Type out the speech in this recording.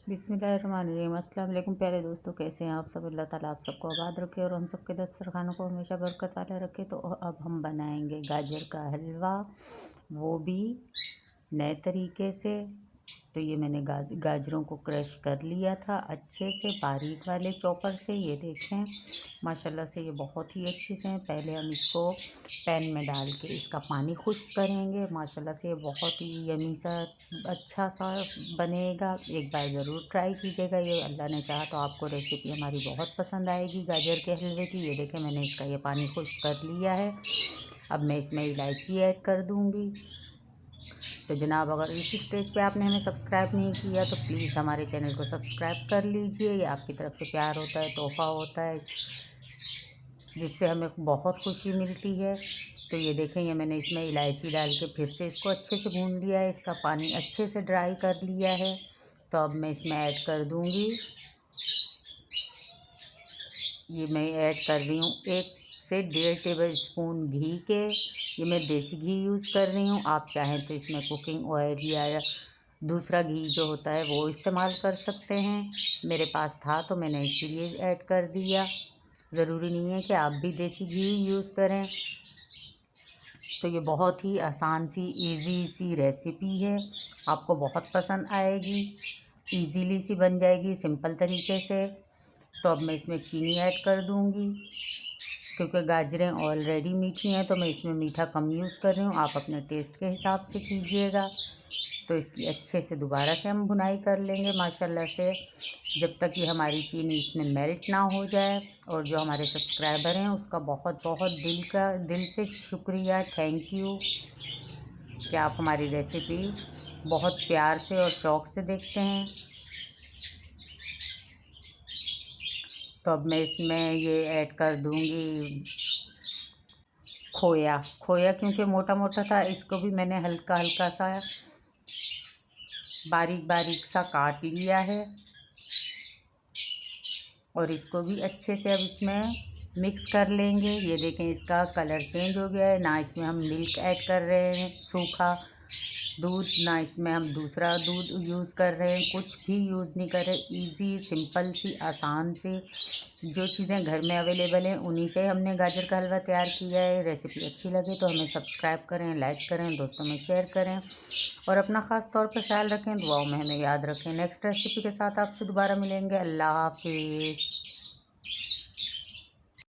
बिस्मिल्लाहिर्रहमानिर्रहीम। अस्सलाम वालेकुम प्यारे दोस्तों, कैसे हैं आप सब। अल्लाह ताला आप सबको आबाद रखे और हम सबके दस्तरखानों को हमेशा बरकत वाला रखे। तो अब हम बनाएंगे गाजर का हलवा, वो भी नए तरीके से। तो ये मैंने गाजरों को क्रश कर लिया था अच्छे से, बारीक वाले चॉपर से। ये देखें माशाल्लाह से ये बहुत ही अच्छे से हैं। पहले हम इसको पैन में डाल के इसका पानी खुश्क करेंगे। माशाल्लाह से ये बहुत ही यमी सा अच्छा सा बनेगा। एक बार ज़रूर ट्राई कीजिएगा। ये अल्लाह ने चाहा तो आपको रेसिपी हमारी बहुत पसंद आएगी गाजर के हलवे की। ये देखें मैंने इसका ये पानी खुश्क कर लिया है। अब मैं इसमें इलायची ऐड कर दूँगी। तो जनाब, अगर इस स्टेज पे आपने हमें सब्सक्राइब नहीं किया तो प्लीज़ हमारे चैनल को सब्सक्राइब कर लीजिए। ये आपकी तरफ से प्यार होता है, तोहफ़ा होता है, जिससे हमें बहुत खुशी मिलती है। तो ये देखें, ये मैंने इसमें इलायची डाल के फिर से इसको अच्छे से भून लिया है। इसका पानी अच्छे से ड्राई कर लिया है। तो अब मैं इसमें ऐड कर दूँगी, ये मैं ऐड कर रही हूँ 1 से 1.5 टेबल स्पून घी के। ये मैं देसी घी यूज़ कर रही हूँ। आप चाहें तो इसमें कुकिंग ऑयल या दूसरा घी जो होता है वो इस्तेमाल कर सकते हैं। मेरे पास था तो मैंने इसीलिए ऐड कर दिया। ज़रूरी नहीं है कि आप भी देसी घी यूज़ करें। तो ये बहुत ही आसान सी इजी सी रेसिपी है, आपको बहुत पसंद आएगी। इजीली सी बन जाएगी सिंपल तरीके से। तो अब मैं इसमें चीनी ऐड कर दूँगी, क्योंकि गाजरें ऑलरेडी मीठी हैं तो मैं इसमें मीठा कम यूज़ कर रही हूँ। आप अपने टेस्ट के हिसाब से कीजिएगा। तो इसकी अच्छे से दोबारा से हम भुनाई कर लेंगे माशाल्लाह से, जब तक कि हमारी चीनी इसमें मेल्ट ना हो जाए। और जो हमारे सब्सक्राइबर हैं उसका बहुत बहुत दिल से शुक्रिया, थैंक यू कि आप हमारी रेसिपी बहुत प्यार से और शौक़ से देखते हैं। तो अब मैं इसमें ये ऐड कर दूँगी खोया। खोया क्योंकि मोटा मोटा था, इसको भी मैंने हल्का हल्का सा बारीक बारीक सा काट लिया है। और इसको भी अच्छे से अब इसमें मिक्स कर लेंगे। ये देखें इसका कलर चेंज हो गया है। ना इसमें हम मिल्क ऐड कर रहे हैं सूखा दूध, ना इसमें हम दूसरा दूध यूज़ कर रहे हैं, कुछ भी यूज़ नहीं कर रहे। इजी सिंपल सी आसान सी जो चीज़ें घर में अवेलेबल हैं उन्हीं से हमने गाजर का हलवा तैयार किया है। रेसिपी अच्छी लगे तो हमें सब्सक्राइब करें, लाइक करें, दोस्तों में शेयर करें और अपना ख़ास तौर पर ख्याल रखें। दुआओं में हमें याद रखें। नेक्स्ट रेसिपी के साथ आपसे दोबारा मिलेंगे। अल्लाह हाफिज़।